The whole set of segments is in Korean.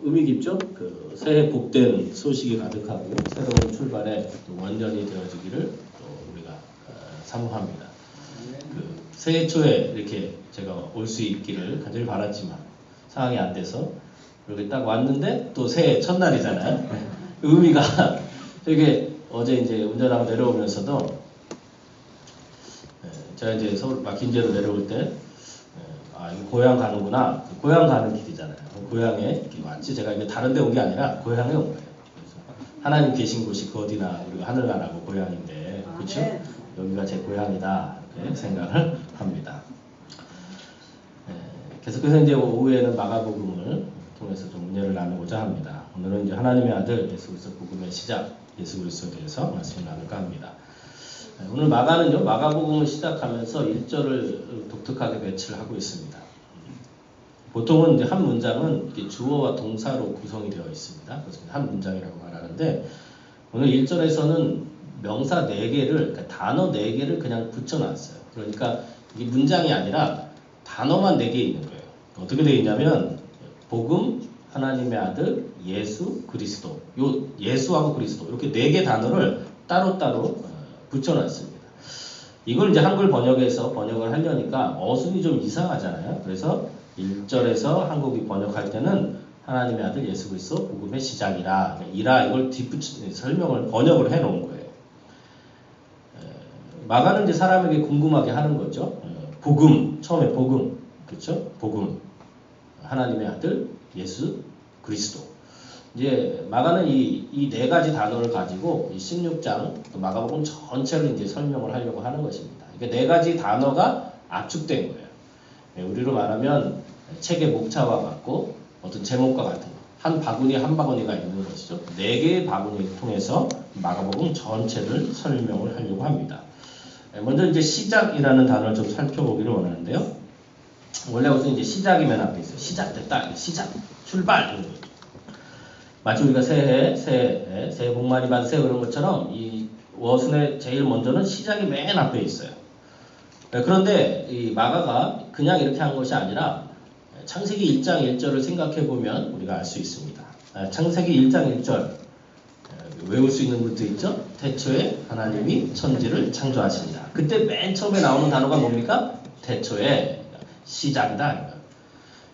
의미 깊죠? 그 새해 복된 소식이 가득하고 새로운 출발의 원전이 되어지기를 또 우리가 사모합니다. 그 새해 초에 이렇게 제가 올 수 있기를 간절히 바랐지만 상황이 안 돼서 이렇게 딱 왔는데 또 새해 첫날이잖아요. 의미가 되게 어제 이제 운전하고 내려오면서도 제가 이제 서울 막힌제로 내려올 때 이거 고향 가는구나. 고향 가는 길이잖아요. 고향에 이렇게 왔지. 제가 이게 다른 데 온 게 아니라 고향에 온 거예요. 그래서 하나님 계신 곳이 그 어디나 우리가 하늘나라고 고향인데, 그렇죠? 네. 여기가 제 고향이다 이렇게 생각을 합니다. 계속해서 이제 오후에는 마가복음을 통해서 좀 은혜를 나누고자 합니다. 오늘은 이제 하나님의 아들 예수 그리스도 복음의 시작 예수 그리스도에 대해서 말씀을 나눌까 합니다. 오늘 마가는요, 마가복음을 시작하면서 1절을 독특하게 배치를 하고 있습니다. 보통은 이제 한 문장은 이렇게 주어와 동사로 구성이 되어 있습니다. 그래서 한 문장이라고 말하는데, 오늘 1절에서는 명사 4개를, 그러니까 단어 4개를 그냥 붙여놨어요. 그러니까 이게 문장이 아니라 단어만 4개 있는 거예요. 어떻게 되어 있냐면, 복음, 하나님의 아들, 예수, 그리스도. 요 예수하고 그리스도. 이렇게 4개 단어를 따로따로 붙여놨습니다. 이걸 이제 한글 번역에서 번역을 하려니까 어순이 좀 이상하잖아요. 그래서 1절에서 한국이 번역할 때는 하나님의 아들 예수 그리스도 복음의 시작이라 이걸 뒷붙여 설명을 번역을 해 놓은 거예요. 마가는 이제 사람에게 궁금하게 하는 거죠. 복음, 처음에 복음, 그렇죠? 복음, 하나님의 아들 예수 그리스도. 이제 마가는 이 4가지 단어를 가지고 이 16장 마가복음 전체를 이제 설명을 하려고 하는 것입니다. 이게 4가지 단어가 압축된 거예요. 우리로 말하면 책의 목차와 같고 어떤 제목과 같은 거. 한 바구니 한 바구니가 있는 것이죠. 4개의 바구니를 통해서 마가복음 전체를 설명을 하려고 합니다. 먼저 이제 시작이라는 단어를 좀 살펴보기를 원하는데요. 원래 우선 이제 시작이 맨 앞에 있어요. 시작됐다. 시작. 출발. 이런 거죠. 마치 우리가 새해 복 많이 받으세요 그런 것처럼 이 워순의 제일 먼저는 시작이 맨 앞에 있어요. 그런데 이 마가가 그냥 이렇게 한 것이 아니라 창세기 1장 1절을 생각해 보면 우리가 알 수 있습니다. 창세기 1장 1절 외울 수 있는 것도 있죠. 태초에 하나님이 천지를 창조하시니라. 그때 맨 처음에 나오는 단어가 뭡니까? 태초에 시작이다.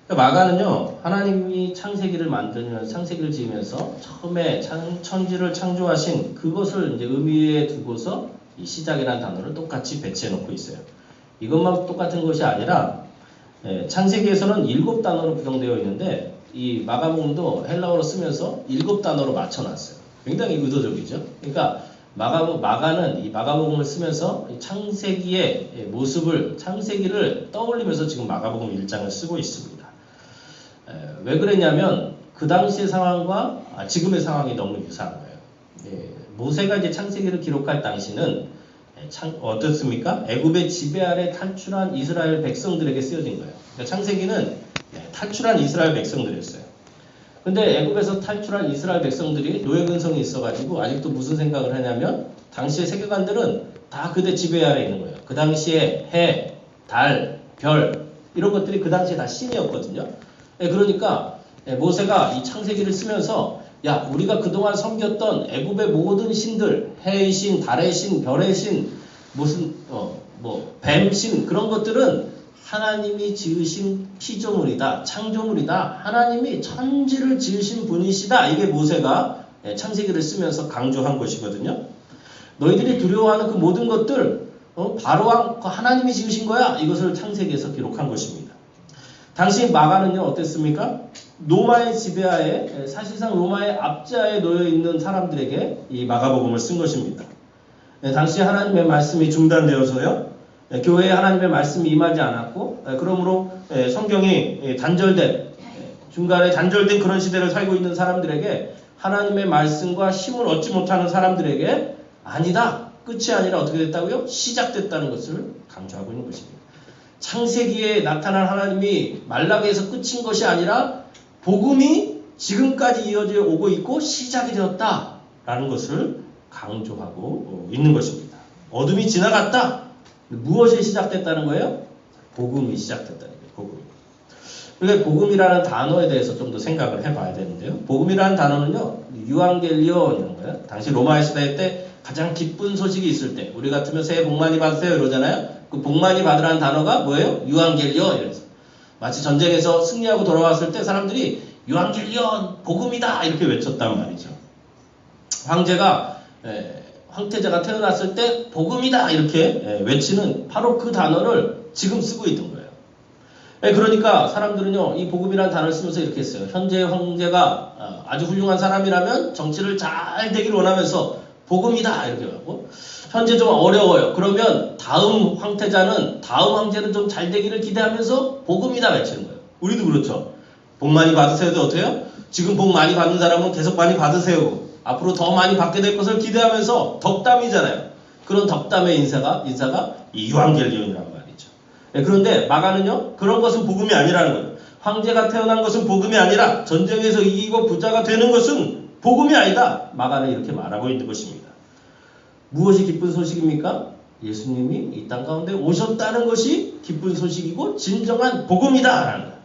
마가는요, 하나님이 창세기를 만들면서, 창세기를 지으면서 처음에 천지를 창조하신 그것을 이제 의미에 두고서 이 시작이라는 단어를 똑같이 배치해 놓고 있어요. 이것만 똑같은 것이 아니라, 창세기에서는 7단어로 구성되어 있는데, 이 마가복음도 헬라어로 쓰면서 7단어로 맞춰놨어요. 굉장히 의도적이죠. 그러니까, 마가는 이 마가복음을 쓰면서 창세기의 모습을, 창세기를 떠올리면서 지금 마가복음 1장을 쓰고 있습니다. 왜 그랬냐면 그 당시의 상황과 지금의 상황이 너무 유사한 거예요. 모세가 이제 창세기를 기록할 당시는 어떻습니까? 애굽의 지배 아래 탈출한 이스라엘 백성들에게 쓰여진 거예요. 그러니까 창세기는 탈출한 이스라엘 백성들이었어요. 근데 애굽에서 탈출한 이스라엘 백성들이 노예 근성이 있어가지고 아직도 무슨 생각을 하냐면 당시의 세계관들은 다 그대 지배 아래 있는 거예요. 그 당시에 해, 달, 별 이런 것들이 그 당시에 다 신이었거든요. 그러니까 모세가 이 창세기를 쓰면서 야, 우리가 그동안 섬겼던 애굽의 모든 신들, 해의 신, 달의 신, 별의 신, 무슨 뱀신 그런 것들은 하나님이 지으신 피조물이다, 창조물이다. 하나님이 천지를 지으신 분이시다. 이게 모세가 창세기를 쓰면서 강조한 것이거든요. 너희들이 두려워하는 그 모든 것들 바로왕 하나님이 지으신 거야. 이것을 창세기에서 기록한 것입니다. 당시 마가는요 어땠습니까? 로마의 지배하에 사실상 로마의 압제하에 놓여 있는 사람들에게 이 마가복음을 쓴 것입니다. 당시 하나님의 말씀이 중단되어서요 교회에 하나님의 말씀이 임하지 않았고 그러므로 성경이 단절된 중간에 단절된 그런 시대를 살고 있는 사람들에게 하나님의 말씀과 힘을 얻지 못하는 사람들에게 아니다. 끝이 아니라 어떻게 됐다고요? 시작됐다는 것을 강조하고 있는 것입니다. 창세기에 나타난 하나님이 말라기에서 끝인 것이 아니라 복음이 지금까지 이어져 오고 있고 시작이 되었다라는 것을 강조하고 있는 것입니다. 어둠이 지나갔다. 무엇이 시작됐다는 거예요? 복음이 시작됐다는 거예요. 복음이. 우리가 복음이라는 단어에 대해서 좀 더 생각을 해봐야 되는데요. 복음이라는 단어는요, 유앙겔리온이라는 거예요. 당시 로마 시대 때 가장 기쁜 소식이 있을 때, 우리 같으면 새해 복 많이 받으세요 이러잖아요. 그 복 많이 받으라는 단어가 뭐예요? 유앙겔리온 이래서. 마치 전쟁에서 승리하고 돌아왔을 때 사람들이 유앙겔리온 복음이다 이렇게 외쳤단 말이죠. 황태자가 태어났을 때 복음이다 이렇게 외치는 바로 그 단어를 지금 쓰고 있던 거예요. 그러니까 사람들은요, 이 복음이라는 단어를 쓰면서 이렇게 했어요. 현재 황제가 아주 훌륭한 사람이라면 정치를 잘 되기를 원하면서 복음이다 이렇게 하고, 현재 좀 어려워요. 그러면 다음 황태자는, 다음 황제는 좀 잘 되기를 기대하면서 복음이다 외치는 거예요. 우리도 그렇죠. 복 많이 받으세요도 어때요? 지금 복 많이 받는 사람은 계속 많이 받으세요. 앞으로 더 많이 받게 될 것을 기대하면서 덕담이잖아요. 그런 덕담의 인사가 이 유앙겔리온이란 말이죠. 그런데 마가는요, 그런 것은 복음이 아니라는 거예요. 황제가 태어난 것은 복음이 아니라 전쟁에서 이기고 부자가 되는 것은 복음이 아니다. 마가는 이렇게 말하고 있는 것입니다. 무엇이 기쁜 소식입니까? 예수님이 이 땅 가운데 오셨다는 것이 기쁜 소식이고 진정한 복음이다라는 거예요.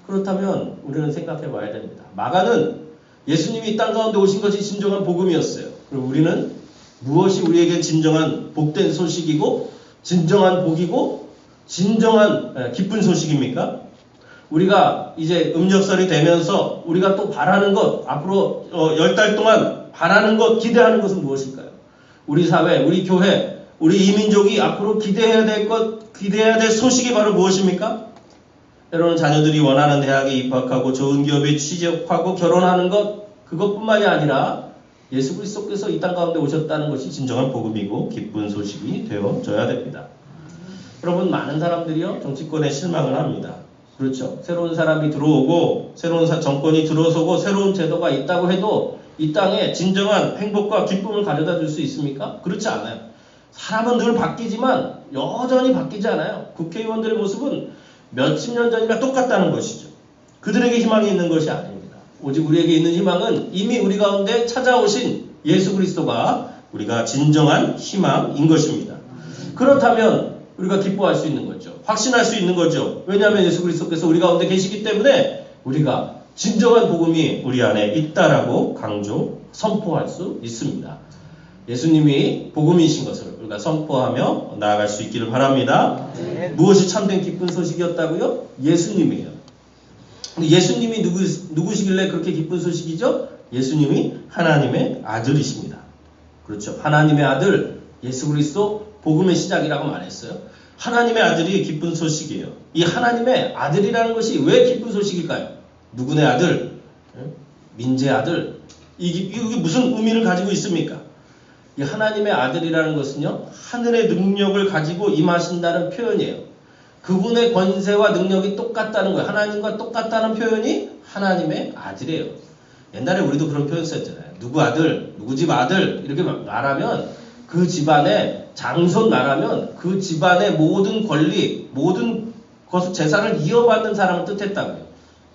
그렇다면 우리는 생각해 봐야 됩니다. 마가는 예수님이 이 땅 가운데 오신 것이 진정한 복음이었어요. 그럼 우리는 무엇이 우리에게 진정한 복된 소식이고 진정한 복이고 진정한 기쁜 소식입니까? 우리가 이제 음력설이 되면서 우리가 또 바라는 것, 앞으로 10달 동안 바라는 것, 기대하는 것은 무엇일까요? 우리 사회, 우리 교회, 우리 이민족이 앞으로 기대해야 될 것, 기대해야 될 소식이 바로 무엇입니까? 여러분, 자녀들이 원하는 대학에 입학하고 좋은 기업에 취직하고 결혼하는 것, 그것뿐만이 아니라 예수 그리스도께서 이 땅 가운데 오셨다는 것이 진정한 복음이고 기쁜 소식이 되어져야 됩니다. 여러분, 많은 사람들이요, 정치권에 실망을 합니다. 그렇죠. 새로운 사람이 들어오고 새로운 정권이 들어서고 새로운 제도가 있다고 해도 이 땅에 진정한 행복과 기쁨을 가져다 줄 수 있습니까? 그렇지 않아요. 사람은 늘 바뀌지만 여전히 바뀌지 않아요. 국회의원들의 모습은 몇십 년 전이나 똑같다는 것이죠. 그들에게 희망이 있는 것이 아닙니다. 오직 우리에게 있는 희망은 이미 우리 가운데 찾아오신 예수 그리스도가 우리가 진정한 희망인 것입니다. 그렇다면 우리가 기뻐할 수 있는 거죠. 확신할 수 있는 거죠. 왜냐하면 예수 그리스도께서 우리 가운데 계시기 때문에 우리가 진정한 복음이 우리 안에 있다라고 선포할 수 있습니다. 예수님이 복음이신 것을 우리가 선포하며 나아갈 수 있기를 바랍니다. 네. 무엇이 참된 기쁜 소식이었다고요? 예수님이에요. 예수님이 누구시길래 그렇게 기쁜 소식이죠? 예수님이 하나님의 아들이십니다. 그렇죠. 하나님의 아들 예수 그리스도 복음의 시작이라고 말했어요. 하나님의 아들이 기쁜 소식이에요. 이 하나님의 아들이라는 것이 왜 기쁜 소식일까요? 누구네 아들? 민재 아들? 이게 무슨 의미를 가지고 있습니까? 이 하나님의 아들이라는 것은요, 하늘의 능력을 가지고 임하신다는 표현이에요. 그분의 권세와 능력이 똑같다는 거예요. 하나님과 똑같다는 표현이 하나님의 아들이에요. 옛날에 우리도 그런 표현 썼잖아요. 누구 아들, 누구 집 아들 이렇게 말하면 그 집안의 장손 말하면 그 집안의 모든 권리, 모든 것을 재산을 이어받는 사람을 뜻했다고요.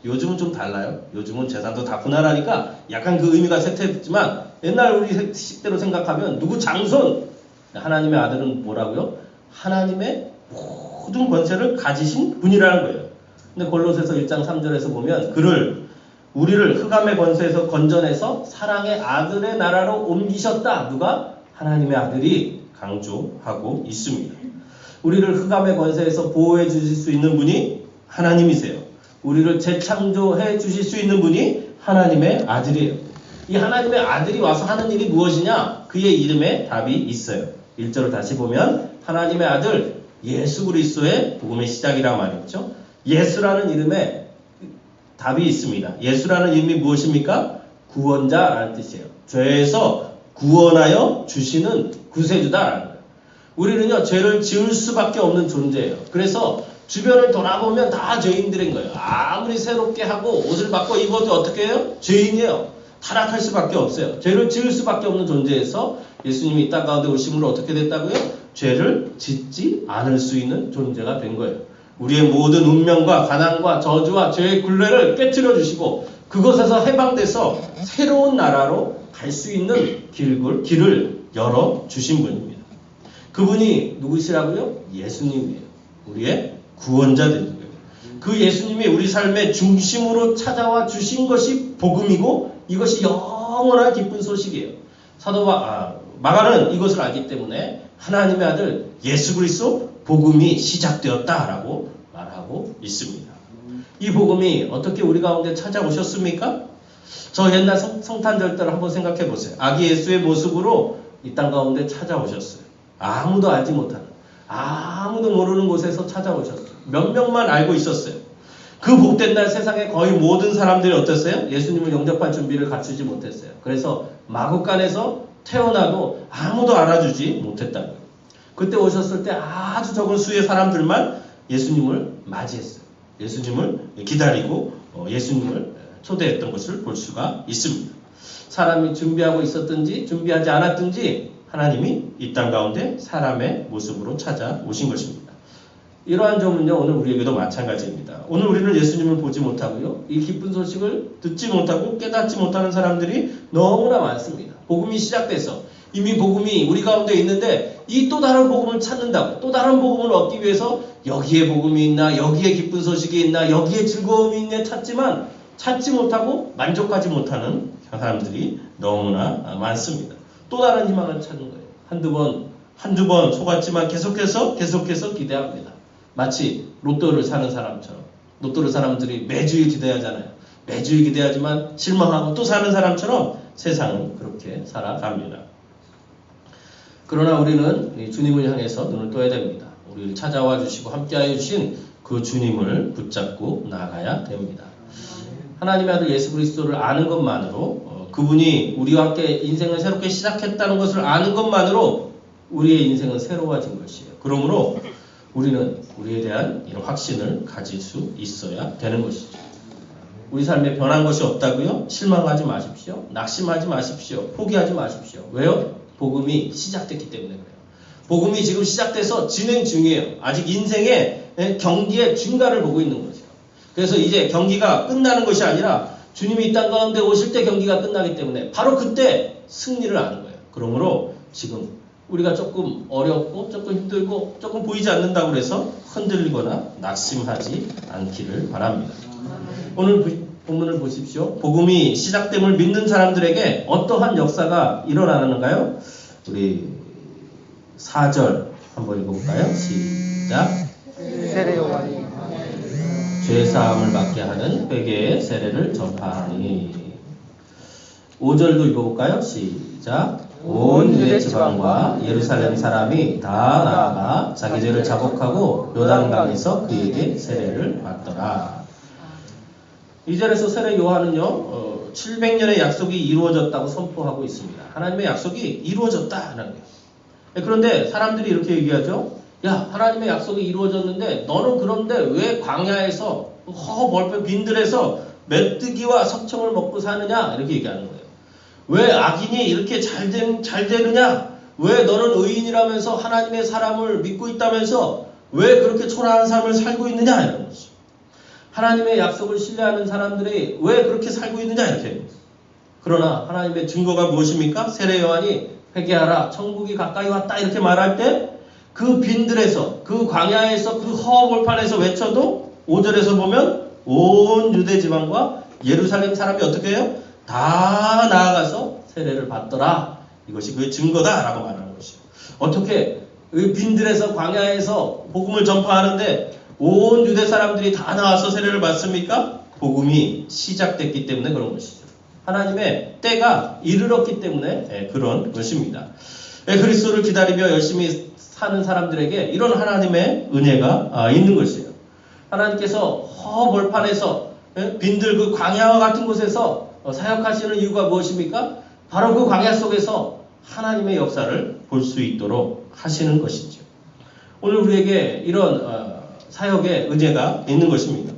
요즘은 좀 달라요. 요즘은 재산도 다 분할하니까 약간 그 의미가 쇠퇴했지만 옛날 우리 시대로 생각하면 누구 장손, 하나님의 아들은 뭐라고요? 하나님의 모든 권세를 가지신 분이라는 거예요. 근데 골로새서 1장 3절에서 보면 우리를 흑암의 권세에서 건져내서 사랑의 아들의 나라로 옮기셨다. 누가? 하나님의 아들이 강조하고 있습니다. 우리를 흑암의 권세에서 보호해 주실 수 있는 분이 하나님이세요. 우리를 재창조해 주실 수 있는 분이 하나님의 아들이에요. 이 하나님의 아들이 와서 하는 일이 무엇이냐? 그의 이름에 답이 있어요. 1절을 다시 보면 하나님의 아들 예수 그리스도의 복음의 시작이라고 말했죠. 예수라는 이름에 답이 있습니다. 예수라는 이름이 무엇입니까? 구원자라는 뜻이에요. 죄에서 구원하여 주시는 구세주다라는 거예요. 우리는요, 죄를 지을 수밖에 없는 존재예요. 그래서 주변을 돌아보면 다 죄인들인 거예요. 아무리 새롭게 하고 옷을 바꿔 입어도 어떻게 해요? 죄인이에요. 타락할 수밖에 없어요. 죄를 지을 수밖에 없는 존재에서 예수님이 이 땅 가운데 오심으로 어떻게 됐다고요? 죄를 짓지 않을 수 있는 존재가 된 거예요. 우리의 모든 운명과 가난과 저주와 죄의 굴레를 깨트려 주시고 그것에서 해방돼서 새로운 나라로 갈 수 있는 길을 열어 주신 분입니다. 그분이 누구시라고요? 예수님이에요. 우리의 구원자 되는 거예요. 그 예수님이 우리 삶의 중심으로 찾아와 주신 것이 복음이고 이것이 영원한 기쁜 소식이에요. 마가는 이것을 알기 때문에 하나님의 아들 예수 그리스도 복음이 시작되었다라고 말하고 있습니다. 이 복음이 어떻게 우리 가운데 찾아오셨습니까? 저 옛날 성탄절 때를 한번 생각해 보세요. 아기 예수의 모습으로 이 땅 가운데 찾아오셨어요. 아무도 알지 못하는, 아무도 모르는 곳에서 찾아오셨어요. 몇 명만 알고 있었어요. 그 복된 날 세상의 거의 모든 사람들이 어땠어요? 예수님을 영접할 준비를 갖추지 못했어요. 그래서 마구간에서 태어나도 아무도 알아주지 못했다는 거예요. 그때 오셨을 때 아주 적은 수의 사람들만 예수님을 맞이했어요. 예수님을 기다리고 예수님을 초대했던 것을 볼 수가 있습니다. 사람이 준비하고 있었든지 준비하지 않았든지 하나님이 이 땅 가운데 사람의 모습으로 찾아오신 것입니다. 이러한 점은요, 오늘 우리에게도 마찬가지입니다. 오늘 우리는 예수님을 보지 못하고요, 이 기쁜 소식을 듣지 못하고 깨닫지 못하는 사람들이 너무나 많습니다. 복음이 시작돼서 이미 복음이 우리 가운데 있는데 이 또 다른 복음을 찾는다고, 또 다른 복음을 얻기 위해서 여기에 복음이 있나, 여기에 기쁜 소식이 있나, 여기에 즐거움이 있나 찾지만 찾지 못하고 만족하지 못하는 사람들이 너무나 많습니다. 또 다른 희망을 찾는 거예요. 한두 번 속았지만 계속해서 기대합니다. 마치 로또를 사는 사람처럼. 로또를 사람들이 매주일 기대하잖아요. 매주일 기대하지만 실망하고 또 사는 사람처럼 세상은 그렇게 살아갑니다. 그러나 우리는 주님을 향해서 눈을 떠야 됩니다. 우리를 찾아와 주시고 함께하여 주신 그 주님을 붙잡고 나아가야 됩니다. 하나님의 아들 예수 그리스도를 아는 것만으로, 그분이 우리와 함께 인생을 새롭게 시작했다는 것을 아는 것만으로 우리의 인생은 새로워진 것이에요. 그러므로 우리는 우리에 대한 이런 확신을 가질 수 있어야 되는 것이죠. 우리 삶에 변한 것이 없다고요? 실망하지 마십시오. 낙심하지 마십시오. 포기하지 마십시오. 왜요? 복음이 시작됐기 때문에 그래요. 복음이 지금 시작돼서 진행 중이에요. 아직 인생의 경기의 중간을 보고 있는 거죠. 그래서 이제 경기가 끝나는 것이 아니라 주님이 이 땅 가운데 오실 때 경기가 끝나기 때문에 바로 그때 승리를 아는 거예요. 그러므로 지금 우리가 조금 어렵고 조금 힘들고 조금 보이지 않는다고 해서 흔들리거나 낙심하지 않기를 바랍니다. 오늘 본문을 보십시오. 복음이 시작됨을 믿는 사람들에게 어떠한 역사가 일어나는가요? 우리 4절 한번 읽어볼까요? 시작. 세례 요한이 죄사함을 받게 하는 회개의 세례를 전파하니. 5절도 읽어볼까요? 시작. 온 유대 지방과 예루살렘 사람이 다 나아가 자기 죄를 자복하고 요단강에서 그에게 세례를 받더라. 2절에서 세례 요한은요, 700년의 약속이 이루어졌다고 선포하고 있습니다. 하나님의 약속이 이루어졌다는 거예요. 그런데 사람들이 이렇게 얘기하죠. 야, 하나님의 약속이 이루어졌는데 너는 그런데 왜 광야에서 멀pen 빈들에서 메뚜기와 석청을 먹고 사느냐? 이렇게 얘기하는 거예요. 왜 악인이 이렇게 잘 되느냐? 왜 너는 의인이라면서 하나님의 사람을 믿고 있다면서 왜 그렇게 초라한 삶을 살고 있느냐? 이런 거죠. 하나님의 약속을 신뢰하는 사람들이 왜 그렇게 살고 있느냐? 이렇게. 그러나 하나님의 증거가 무엇입니까? 세례 요한이 회개하라, 천국이 가까이 왔다 이렇게 말할 때 그 빈들에서, 그 광야에서, 그 허허벌판에서 외쳐도 5절에서 보면 온 유대 지방과 예루살렘 사람이 어떻게 해요? 다 나아가서 세례를 받더라. 이것이 그의 증거다라고 말하는 것이죠. 어떻게 이 빈들에서 광야에서 복음을 전파하는데 온 유대 사람들이 다 나와서 세례를 받습니까? 복음이 시작됐기 때문에 그런 것이죠. 하나님의 때가 이르렀기 때문에 그런 것입니다. 그리스도를 기다리며 열심히 사는 사람들에게 이런 하나님의 은혜가 있는 것이에요. 하나님께서 허벌판에서 빈들 그 광야와 같은 곳에서 사역하시는 이유가 무엇입니까? 바로 그 광야 속에서 하나님의 역사를 볼 수 있도록 하시는 것이죠. 오늘 우리에게 이런 사역의 은혜가 있는 것입니다.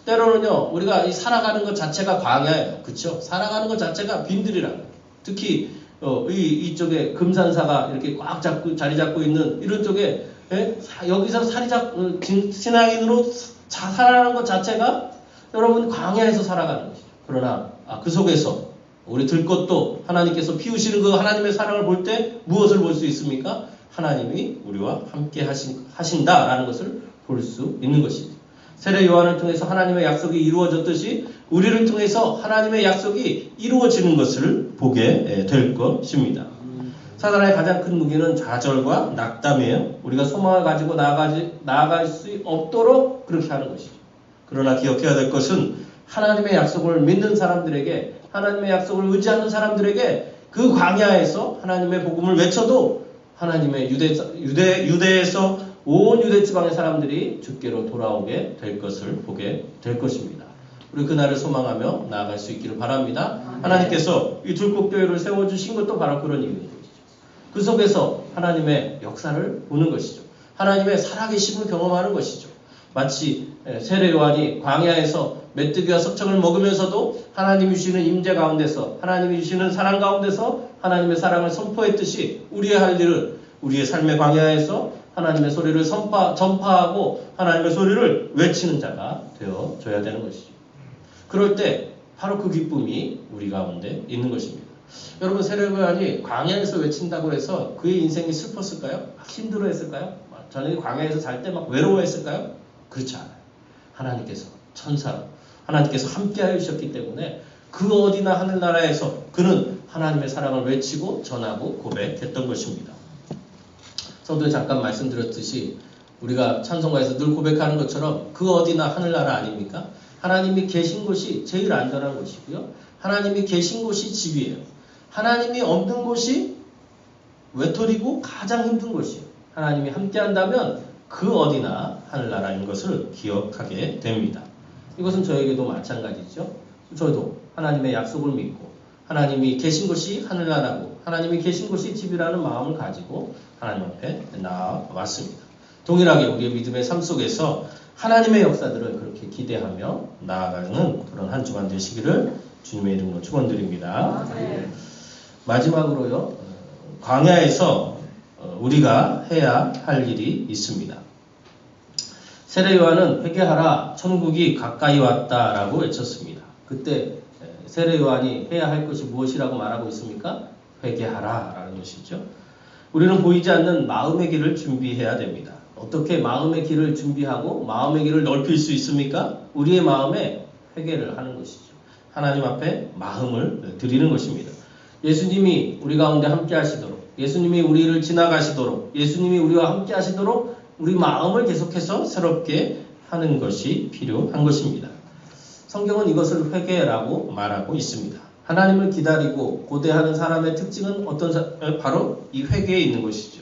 때로는요, 우리가 살아가는 것 자체가 광야예요. 그렇죠? 살아가는 것 자체가 빈들이라고. 특히 이쪽에 금산사가 이렇게 꽉 자리 잡고 있는 이런 쪽에 여기서 신앙인으로 살아가는 것 자체가 여러분 광야에서 살아가는 것이죠. 그러나 그 속에서 우리 들것도 하나님께서 피우시는 그 하나님의 사랑을 볼 때 무엇을 볼 수 있습니까? 하나님이 우리와 함께 하신다라는 것을 볼 수 있는 것이죠. 세례 요한을 통해서 하나님의 약속이 이루어졌듯이 우리를 통해서 하나님의 약속이 이루어지는 것을 보게 될 것입니다. 사단의 가장 큰 무기는 좌절과 낙담이에요. 우리가 소망을 가지고 나아갈 수 없도록 그렇게 하는 것이죠. 그러나 기억해야 될 것은 하나님의 약속을 믿는 사람들에게, 하나님의 약속을 의지하는 사람들에게 그 광야에서 하나님의 복음을 외쳐도 하나님의 유대에서 온 유대 지방의 사람들이 주께로 돌아오게 될 것을 보게 될 것입니다. 우리 그날을 소망하며 나아갈 수 있기를 바랍니다. 하나님께서 이 둘곡교회를 세워주신 것도 바로 그런 이유인 것이죠. 그 속에서 하나님의 역사를 보는 것이죠. 하나님의 살아계심을 경험하는 것이죠. 마치 세례 요한이 광야에서 메뚜기와 석청을 먹으면서도 하나님이 주시는 임재 가운데서, 하나님이 주시는 사랑 가운데서 하나님의 사랑을 선포했듯이 우리의 할 일은 우리의 삶의 광야에서 하나님의 소리를 전파하고 하나님의 소리를 외치는 자가 되어줘야 되는 것이죠. 그럴 때 바로 그 기쁨이 우리 가운데 있는 것입니다. 여러분, 세례 요한이 광야에서 외친다고 해서 그의 인생이 슬펐을까요? 힘들어했을까요? 저녁에 광야에서 잘 때 막 외로워했을까요? 그렇지 않아요. 하나님께서 천사로 하나님께서 함께하여 주셨기 때문에 그 어디나 하늘나라에서 그는 하나님의 사랑을 외치고 전하고 고백했던 것입니다. 성도에 잠깐 말씀드렸듯이 우리가 찬송가에서 늘 고백하는 것처럼 그 어디나 하늘나라 아닙니까? 하나님이 계신 곳이 제일 안전한 곳이고요. 하나님이 계신 곳이 집이에요. 하나님이 없는 곳이 외톨이고 가장 힘든 곳이에요. 하나님이 함께한다면 그 어디나 하늘나라인 것을 기억하게 됩니다. 이것은 저에게도 마찬가지죠. 저도 하나님의 약속을 믿고 하나님이 계신 곳이 하늘나라고 하나님이 계신 곳이 집이라는 마음을 가지고 하나님 앞에 나아왔습니다. 동일하게 우리의 믿음의 삶 속에서 하나님의 역사들을 그렇게 기대하며 나아가는 그런 한 주간 되시기를 주님의 이름으로 축원드립니다. 마지막으로요, 광야에서 우리가 해야 할 일이 있습니다. 세례 요한은 회개하라, 천국이 가까이 왔다라고 외쳤습니다. 그때 세례 요한이 해야 할 것이 무엇이라고 말하고 있습니까? 회개하라라는 것이죠. 우리는 보이지 않는 마음의 길을 준비해야 됩니다. 어떻게 마음의 길을 준비하고 마음의 길을 넓힐 수 있습니까? 우리의 마음에 회개를 하는 것이죠. 하나님 앞에 마음을 드리는 것입니다. 예수님이 우리 가운데 함께 하시도록, 예수님이 우리를 지나가시도록, 예수님이 우리와 함께 하시도록 우리 마음을 계속해서 새롭게 하는 것이 필요한 것입니다. 성경은 이것을 회개라고 말하고 있습니다. 하나님을 기다리고 고대하는 사람의 특징은 바로 이 회개에 있는 것이죠.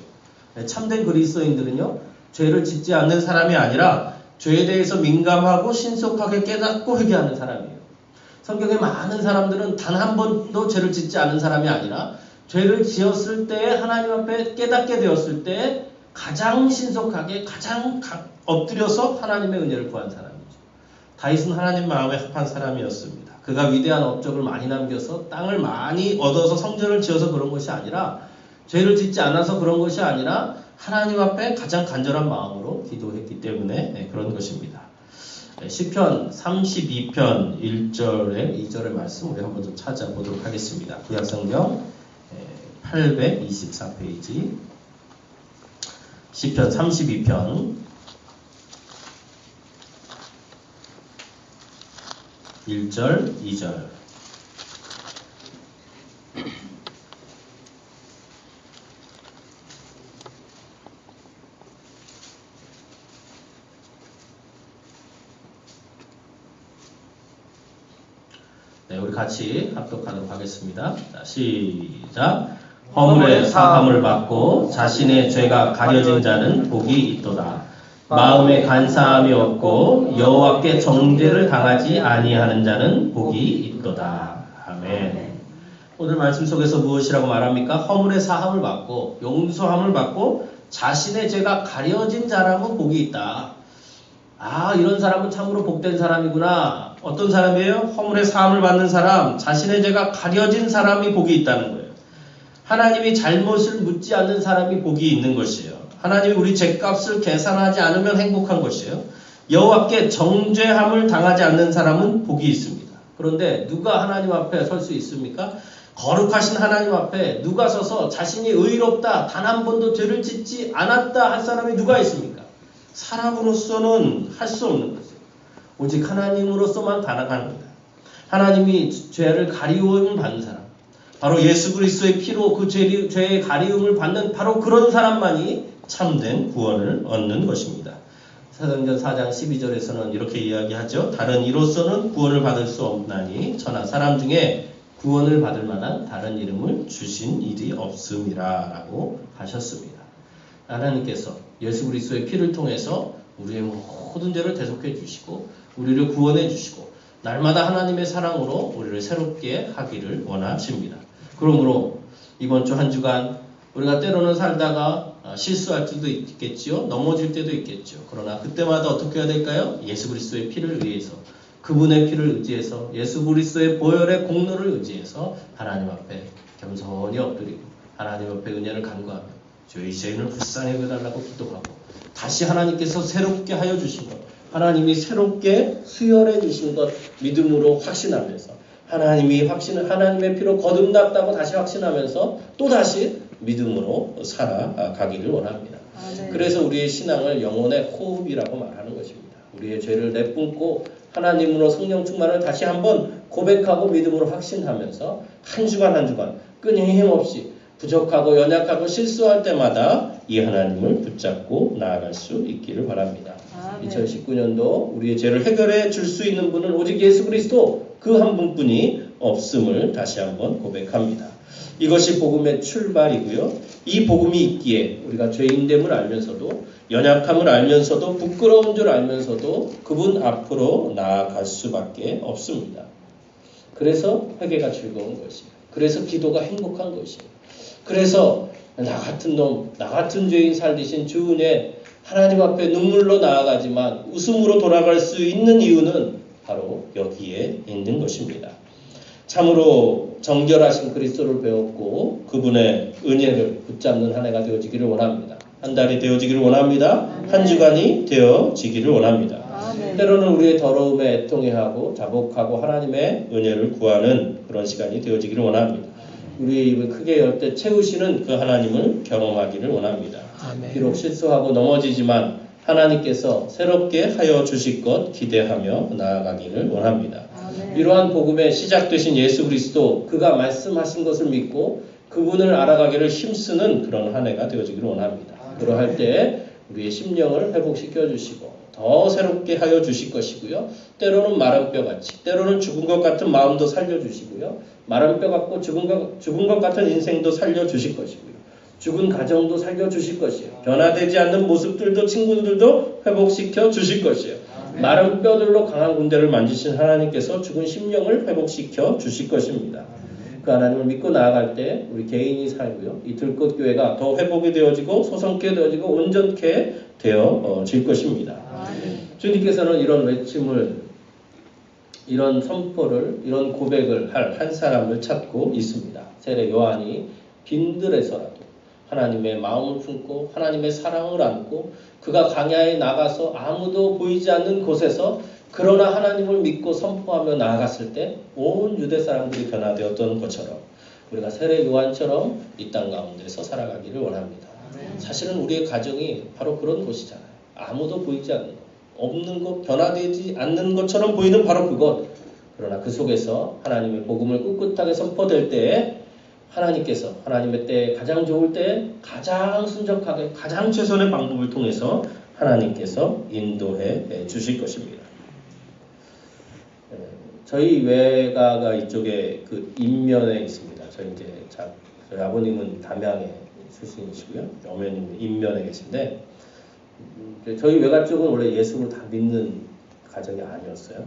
참된 그리스도인들은요, 죄를 짓지 않는 사람이 아니라 죄에 대해서 민감하고 신속하게 깨닫고 회개하는 사람이에요. 성경에 많은 사람들은 단 한 번도 죄를 짓지 않은 사람이 아니라 죄를 지었을 때 하나님 앞에 깨닫게 되었을 때 가장 신속하게 가장 엎드려서 하나님의 은혜를 구한 사람이죠. 다윗은 하나님 마음에 합한 사람이었습니다. 그가 위대한 업적을 많이 남겨서 땅을 많이 얻어서 성전을 지어서 그런 것이 아니라, 죄를 짓지 않아서 그런 것이 아니라 하나님 앞에 가장 간절한 마음으로 기도했기 때문에 그런 것입니다. 시편 32편 1절에 2절의 말씀 우리 한번 좀 찾아보도록 하겠습니다. 구약성경 824페이지 시편 32편 1절 2절 네, 우리 같이 합독하도록 하겠습니다. 자, 시작. 허물의 사함을 받고 자신의 죄가 가려진 자는 복이 있도다. 마음에 간사함이 없고 여호와께 정죄를 당하지 아니하는 자는 복이 있도다. 아멘. 오늘 말씀 속에서 무엇이라고 말합니까? 허물의 사함을 받고 용서함을 받고 자신의 죄가 가려진 자라면 복이 있다. 아, 이런 사람은 참으로 복된 사람이구나. 어떤 사람이에요? 허물의 사함을 받는 사람, 자신의 죄가 가려진 사람이 복이 있다는 거예요. 하나님이 잘못을 묻지 않는 사람이 복이 있는 것이에요. 하나님이 우리 죄값을 계산하지 않으면 행복한 것이에요. 여호와께 정죄함을 당하지 않는 사람은 복이 있습니다. 그런데 누가 하나님 앞에 설 수 있습니까? 거룩하신 하나님 앞에 누가 서서 자신이 의롭다, 단 한 번도 죄를 짓지 않았다 할 사람이 누가 있습니까? 사람으로서는 할 수 없는 것이에요. 오직 하나님으로서만 가능합니다. 하나님이 죄를 가리움 받는 사람, 바로 예수 그리스도의 피로 그 죄의 가리움을 받는 바로 그런 사람만이 참된 구원을 얻는 것입니다. 사도행전 4장 12절에서는 이렇게 이야기하죠. 다른 이로서는 구원을 받을 수 없나니 천하 사람 중에 구원을 받을 만한 다른 이름을 주신 일이 없음이라 라고 하셨습니다. 하나님께서 예수 그리스도의 피를 통해서 우리의 모든 죄를 대속해 주시고 우리를 구원해 주시고 날마다 하나님의 사랑으로 우리를 새롭게 하기를 원하십니다. 그러므로 이번 주 한 주간 우리가 때로는 살다가 실수할 때도 있겠지요. 넘어질 때도 있겠죠. 그러나 그때마다 어떻게 해야 될까요? 예수 그리스도의 피를 의해서, 그분의 피를 의지해서, 예수 그리스도의 보혈의 공로를 의지해서 하나님 앞에 겸손히 엎드리고 하나님 앞에 은혜를 간구하며 저희 죄인을 불쌍히 여겨달라고 기도하고 다시 하나님께서 새롭게 하여 주신 것, 하나님이 새롭게 수혈해 주신 것 믿음으로 확신하면서 하나님의 피로 거듭났다고 다시 확신하면서 또 다시 믿음으로 살아가기를 원합니다. 그래서 우리의 신앙을 영혼의 호흡이라고 말하는 것입니다. 우리의 죄를 내뿜고 하나님으로 성령 충만을 다시 한번 고백하고 믿음으로 확신하면서 한 주간 한 주간 끊임없이 부족하고 연약하고 실수할 때마다 이 하나님을 붙잡고 나아갈 수 있기를 바랍니다. 2019년도 우리의 죄를 해결해 줄 수 있는 분은 오직 예수 그리스도 그 한 분뿐이 없음을 다시 한번 고백합니다. 이것이 복음의 출발이고요. 이 복음이 있기에 우리가 죄인됨을 알면서도 연약함을 알면서도 부끄러운 줄 알면서도 그분 앞으로 나아갈 수밖에 없습니다. 그래서 회개가 즐거운 것이에요. 그래서 기도가 행복한 것이에요. 그래서 나 같은 놈, 나 같은 죄인 살리신 주 은혜 하나님 앞에 눈물로 나아가지만 웃음으로 돌아갈 수 있는 이유는 바로 여기에 있는 것입니다. 참으로 정결하신 그리스도를 배웠고 그분의 은혜를 붙잡는 한 해가 되어지기를 원합니다. 한 달이 되어지기를 원합니다. 한 주간이 되어지기를 원합니다. 때로는 우리의 더러움에 애통해하고 자복하고 하나님의 은혜를 구하는 그런 시간이 되어지기를 원합니다. 우리의 입을 크게 열 때 채우시는 그 하나님을 경험하기를 원합니다. 비록 실수하고 넘어지지만 하나님께서 새롭게 하여 주실 것 기대하며 나아가기를 원합니다. 이러한 복음의 시작되신 예수 그리스도 그가 말씀하신 것을 믿고 그분을 알아가기를 힘쓰는 그런 한 해가 되어지기를 원합니다. 그러할 때 우리의 심령을 회복시켜 주시고 더 새롭게 하여 주실 것이고요. 때로는 마른 뼈같이 때로는 죽은 것 같은 마음도 살려주시고요. 마른 뼈 같고 죽은 것 같은 인생도 살려주실 것이고요. 죽은 가정도 살려주실 것이에요. 변화되지 않는 모습들도 친구들도 회복시켜 주실 것이에요. 마른 뼈들로 강한 군대를 만지신 하나님께서 죽은 심령을 회복시켜 주실 것입니다. 그 하나님을 믿고 나아갈 때 우리 개인이 살고요. 이 들꽃교회가 더 회복이 되어지고 소성케 되어지고 온전케 되어질 것입니다. 주님께서는 이런 외침을, 이런 선포를, 이런 고백을 할 한 사람을 찾고 있습니다. 세례 요한이 빈들에서라도 하나님의 마음을 품고 하나님의 사랑을 안고 그가 광야에 나가서 아무도 보이지 않는 곳에서 그러나 하나님을 믿고 선포하며 나아갔을 때 온 유대 사람들이 변화되었던 것처럼 우리가 세례 요한처럼 이 땅 가운데서 살아가기를 원합니다. 사실은 우리의 가정이 바로 그런 곳이잖아요. 아무도 보이지 않는 것, 없는 것, 변화되지 않는 것처럼 보이는 바로 그것. 그러나 그 속에서 하나님의 복음을 꿋꿋하게 선포될 때에 하나님께서 하나님의 때에 가장 좋을 때에 가장 순적하게 가장 최선의 방법을 통해서 하나님께서 인도해 주실 것입니다. 저희 외가가 이쪽에 그 인면에 있습니다. 저희 아버님은 담양에 출신이시고요. 어머님은 인면에 계신데 저희 외가 쪽은 원래 예수를 다 믿는 가정이 아니었어요.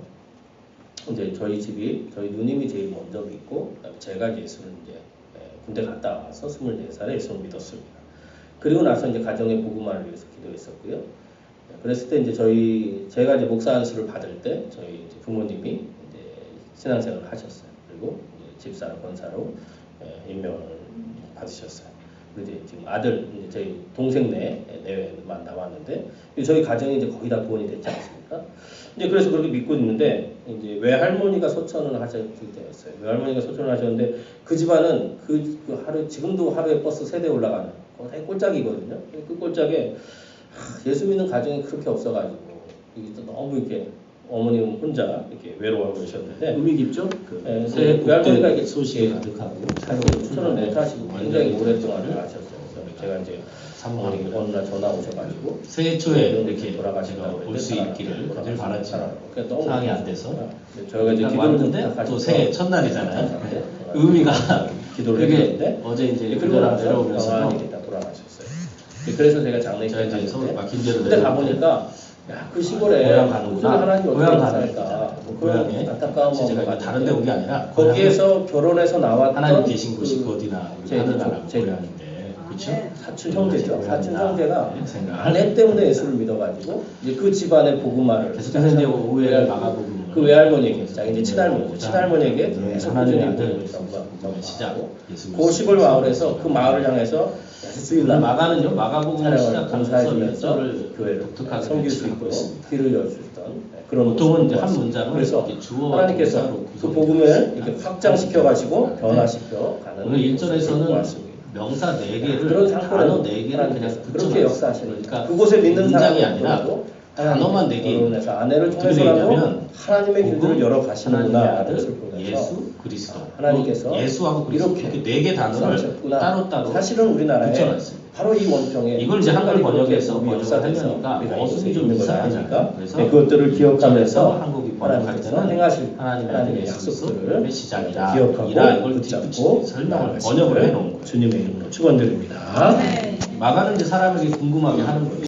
근데 저희 집이 저희 누님이 제일 먼저 믿고 제가 예수를 이제 군대 갔다 와서 24살에 예수를 믿었습니다. 그리고 나서 이제 가정의 복음화를 위해서 기도했었고요. 그랬을 때 이제 제가 이제 목사 안수를 받을 때 저희 이제 부모님이 이제 신앙생활을 하셨어요. 그리고 이제 집사로 권사로 임명을 받으셨어요. 그리고 이제 지금 아들 이제 저희 동생 내외만 남았는데 저희 가정이 이제 거의 다 구원이 됐지 않습니까? 이제 그래서 그렇게 믿고 있는데 이제 외할머니가 소천을 하셨을 때였어요. 외할머니가 소천을 하셨는데 그 집안은 지금도 하루에 버스 3대 올라가는 거의 꼴짝이거든요. 그 꼴짝에 예수 믿는 가정이 그렇게 없어가지고 이게 또 너무 이렇게 어머님 혼자 이렇게 외로워하고 계셨는데 의미 깊죠? 네, 외할머니가 이게 소식이 가득하고 출연을 못 하시고 굉장히 오랫동안 하셨어요. 그래서 제가 이제 사모하고 어느 날 전화 오셔가지고 새해 초에 이렇게 돌아가신다고 볼 수 있기를 늘 바랐지만 상황이 안 돼서 저희가 이제 기도를 왔는데 또 새해 첫날이잖아요. 의미가 기도를 그게 했는데 어제 이제 그리고 그거랑 나서 내려오면서 영환이 다 돌아가셨어요. 그래서 제가 장례 제가 이제 서울 막힌 데로 근데 내려올 가보니까 야, 그 시골에 고향 가는구나. 하나님 어떻게 고향 가는 살까? 뭐 고향에 그런 안타까운 제가 마음을 다른 데 온 게 아니라 거기에서 결혼해서 나왔던 하나님 계신 곳이 그 어디나 제 하늘나라 제 고향인데 그렇죠? 사촌 형제죠. 사촌 형제가 생각. 아내 때문에 예수를 믿어가지고 이제 그 집안의 복음화를 계속해서 이제 오후에 마가복음 그 외할머니에게 자 이제 친할머니죠. 친할머니에게 네, 계속 하나님의 꾸준히 아들 복음을 전하고 시작 예수 그 시골 마을에서 그 마을을 향해서 오늘 마가는요 마가복음을 촬영을 시작하면서 감사해주면서 1절을 교회를 독특하게 섬길 수 배치하고 있고 있습니다. 길을 열어주던 그런 보통은 이제 한 모습을 문장을 그래서 이렇게 주어와 하나님께서 동사로 그 구성해 복음을 주셨습니다. 이렇게 확장시켜가지고 변화시켜 가는 오늘 모습을 1절에서는 보았습니다. 명사 4개를 그런 단어 상권을 4개를 그냥 하나님께서 그렇게 붙여놨어요. 역사하시는 그러니까 그곳에 믿는 문장이 사람이 아니라 아니라 단어만 4개 결혼해서 아내를 어떻게 통해서라도 되냐면 하나님의 길들을 열어 하나님의 가시는구나 아들 것을 보면서 예수 그리스도 하나님께서 예수하고 그리스도 이렇게 이렇게 4개 단어를 역사하셨구나. 따로따로 사실은 우리나라에 붙여놨습니다. 바로 이 원평에 이걸 이제 한글 번역해서 역사돼서 번역하려니까 우리가 어순이 있을 좀 있는 것 이상하잖아요. 아닙니까? 그래서 네, 그것들을 기억하면서 한국이 번역할 하나님께서 때는 행하실 하나님의 아들 예수 약속들을 그리스도의 시작이라 기억하고 이라 이걸 붙잡고 설명을 나아가시기를 번역을 해놓은 거예요. 주님의 이름으로 축원드립니다. 네. 마가는 이제 사람에게 궁금하게 하는 거예요.